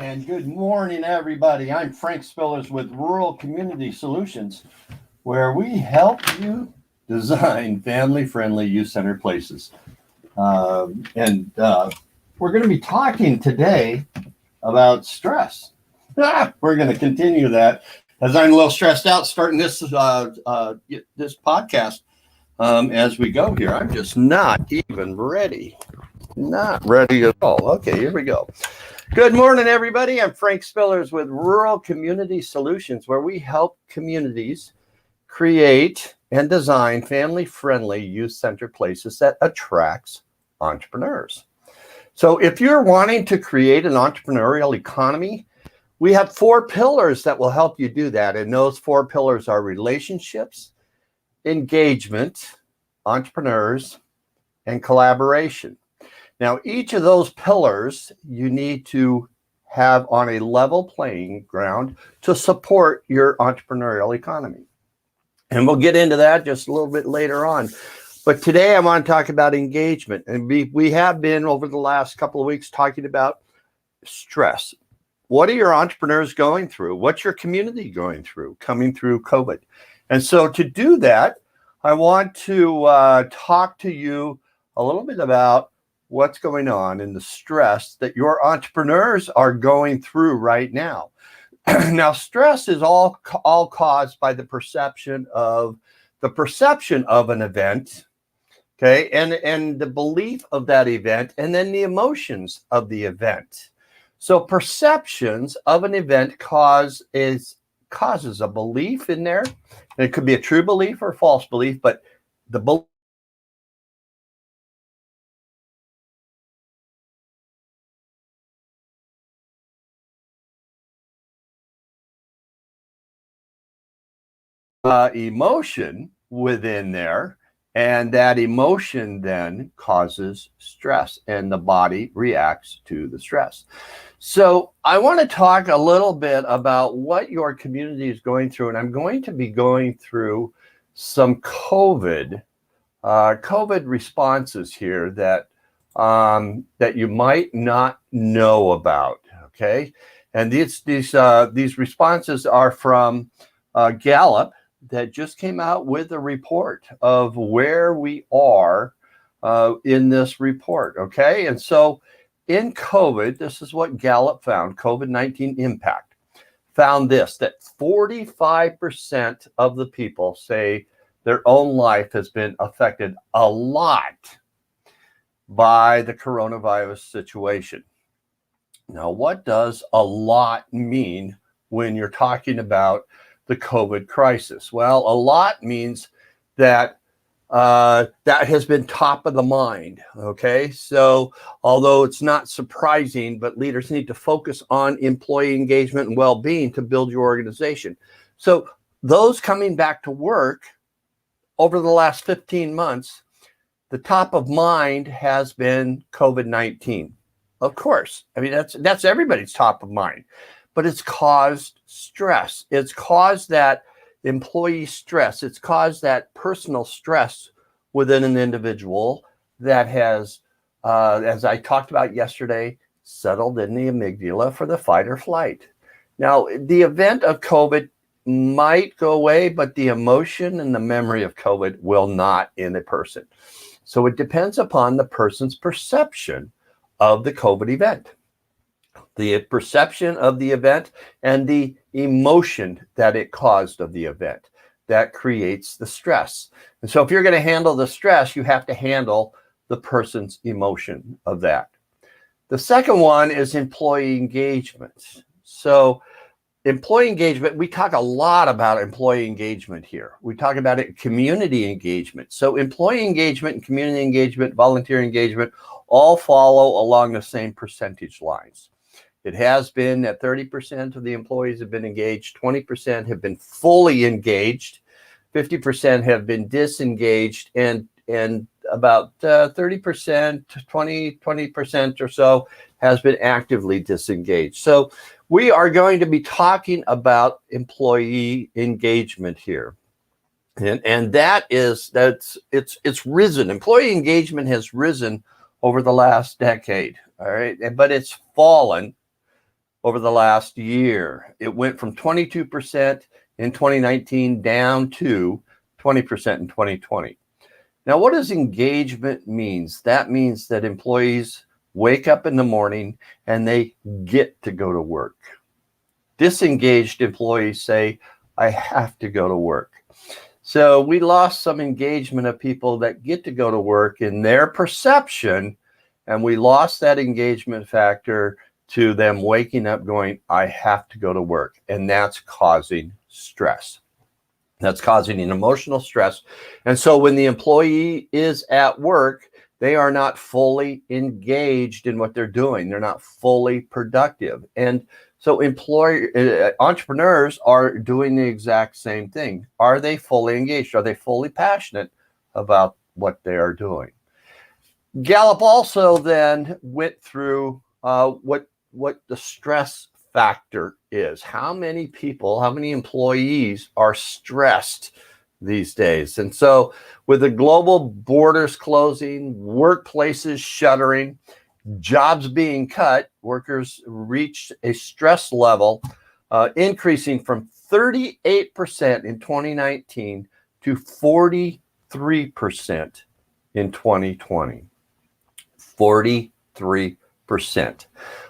And good morning, everybody. I'm Frank Spillers with Rural Community Solutions, where we help you design family-friendly, youth-centered places. We're going to be talking today about stress. We're going to continue that as I'm a little stressed out starting this podcast as we go here. I'm just not even ready. Not ready at all. Okay, here we go. Good morning, everybody. I'm Frank Spillers with Rural Community Solutions, where we help communities create and design family-friendly, youth-centered places that attracts entrepreneurs. So if you're wanting to create an entrepreneurial economy, we have 4 pillars that will help you do that. And those 4 pillars are relationships, engagement, entrepreneurs, and collaboration. Now, each of those pillars you need to have on a level playing ground to support your entrepreneurial economy. And we'll get into that just a little bit later on. But today I want to talk about engagement. And we have been over the last couple of weeks talking about stress. What are your entrepreneurs going through? What's your community going through, coming through COVID? And so to do that, I want to talk to you a little bit about what's going on in the stress that your entrepreneurs are going through right now. Now, stress is all caused by the perception of an event, okay, and the belief of that event, and then the emotions of the event. So perceptions of an event causes a belief in there. And it could be a true belief or a false belief, but the belief emotion within there, and that emotion then causes stress, and the body reacts to the stress. So I want to talk a little bit about what your community is going through, and I'm going to be going through some COVID responses here that you might not know about. Okay, and these responses are from Gallup, that just came out with a report of where we are in this report, okay? And so in COVID, this is what Gallup found, COVID-19 impact, found this, that 45% of the people say their own life has been affected a lot by the coronavirus situation. Now, what does a lot mean when you're talking about the COVID crisis? Well, a lot means that that has been top of the mind. Okay, so although it's not surprising, but leaders need to focus on employee engagement and well-being to build your organization. So those coming back to work over the last 15 months, the top of mind has been COVID-19. Of course, I mean that's everybody's top of mind. But it's caused stress. It's caused that employee stress. It's caused that personal stress within an individual that has, as I talked about yesterday, settled in the amygdala for the fight or flight. Now, the event of COVID might go away, but the emotion and the memory of COVID will not in a person. So it depends upon the person's perception of the COVID event, the perception of the event, and the emotion that it caused of the event that creates the stress. And so if you're going to handle the stress, you have to handle the person's emotion of that. The second one is employee engagement. So employee engagement, we talk a lot about employee engagement here. We talk about it, community engagement. So employee engagement and community engagement, volunteer engagement, all follow along the same percentage lines. It has been that 30% of the employees have been engaged, 20% have been fully engaged, 50% have been disengaged, and about 30%, 20% or so has been actively disengaged. So we are going to be talking about employee engagement here. And it's risen. Employee engagement has risen over the last decade, all right? But it's fallen over the last year. It went from 22% in 2019 down to 20% in 2020. Now, what does engagement means? That means that employees wake up in the morning and they get to go to work. Disengaged employees say, I have to go to work. So we lost some engagement of people that get to go to work in their perception, and we lost that engagement factor to them waking up going, I have to go to work. And that's causing stress. That's causing an emotional stress. And so when the employee is at work, they are not fully engaged in what they're doing. They're not fully productive. And so entrepreneurs are doing the exact same thing. Are they fully engaged? Are they fully passionate about what they are doing? Gallup also then went through what the stress factor is. How many people, how many employees are stressed these days? And so with the global borders closing, workplaces shuttering, jobs being cut, workers reached a stress level increasing from 38% in 2019 to 43% in 2020. 43%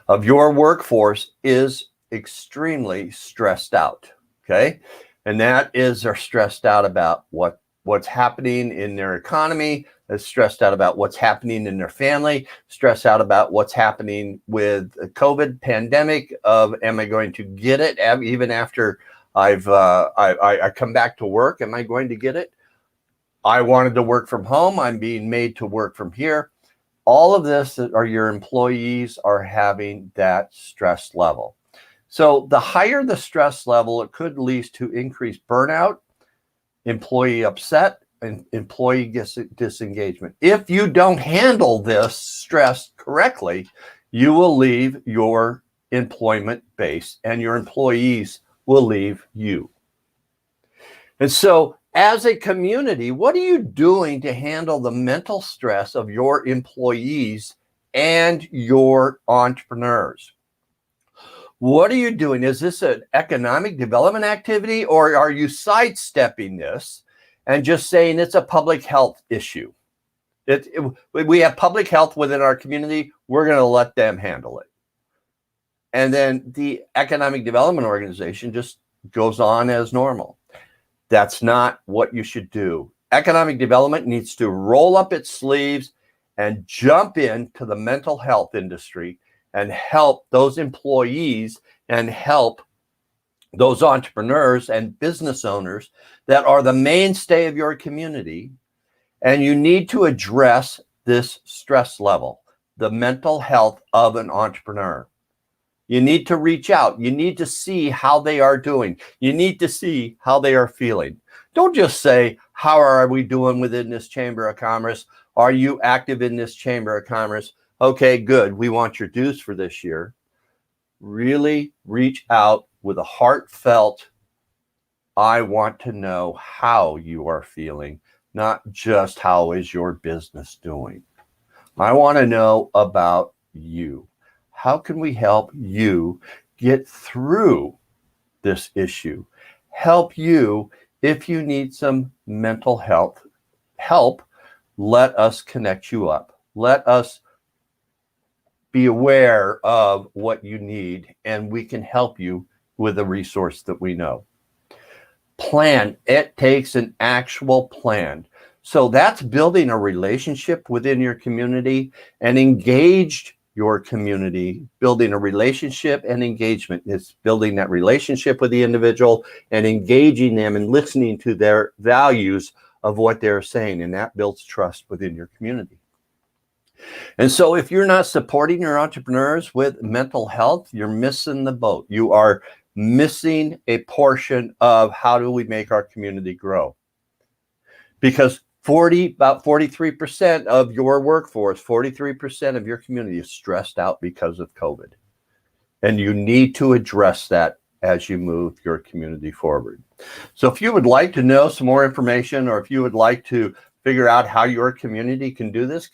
of your workforce is extremely stressed out, okay? And that is they're stressed out about what's happening in their economy, they're stressed out about what's happening in their family, stressed out about what's happening with the COVID pandemic of, am I going to get it even after I come back to work? Am I going to get it? I wanted to work from home. I'm being made to work from here. All of this are your employees are having that stress level. So the higher the stress level, it could lead to increased burnout, employee upset, and employee disengagement. If you don't handle this stress correctly, you will leave your employment base and your employees will leave you. And so as a community, what are you doing to handle the mental stress of your employees and your entrepreneurs? What are you doing? Is this an economic development activity, or are sidestepping this and just saying it's a public health issue? We have public health within our community. We're going to let them handle it. And then the economic development organization just goes on as normal. That's not what you should do. Economic development needs to roll up its sleeves and jump into the mental health industry and help those employees and help those entrepreneurs and business owners that are the mainstay of your community. And you need to address this stress level, the mental health of an entrepreneur. You need to reach out. You need to see how they are doing. You need to see how they are feeling. Don't just say, how are we doing within this Chamber of Commerce? Are you active in this Chamber of Commerce? Okay, good. We want your dues for this year. Really reach out with a heartfelt, I want to know how you are feeling, not just how is your business doing. I want to know about you. How can we help you get through this issue? Help you if you need some mental health help. Let us connect you up. Let us be aware of what you need, and we can help you with a resource that we know. Plan. It takes an actual plan. So that's building a relationship within your community and engaged your community. Building a relationship and engagement is building that relationship with the individual and engaging them and listening to their values of what they're saying, and that builds trust within your community. And so if you're not supporting your entrepreneurs with mental health, you're missing the boat. You are missing a portion of how do we make our community grow. Because about 43% of your workforce, 43% of your community is stressed out because of COVID. And you need to address that as you move your community forward. So if you would like to know some more information, or if you would like to figure out how your community can do this,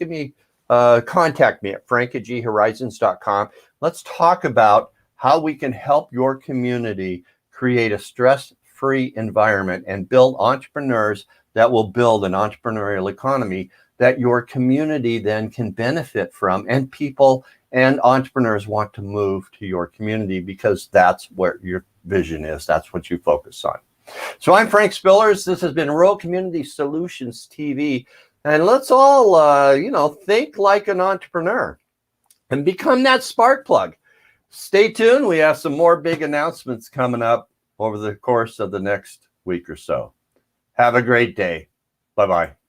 contact me at frank@ghorizons.com. Let's talk about how we can help your community create a stress-free environment and build entrepreneurs that will build an entrepreneurial economy that your community then can benefit from, and people and entrepreneurs want to move to your community because that's where your vision is. That's what you focus on. So I'm Frank Spillers. This has been Rural Community Solutions TV. And let's all, think like an entrepreneur and become that spark plug. Stay tuned. We have some more big announcements coming up over the course of the next week or so. Have a great day. Bye-bye.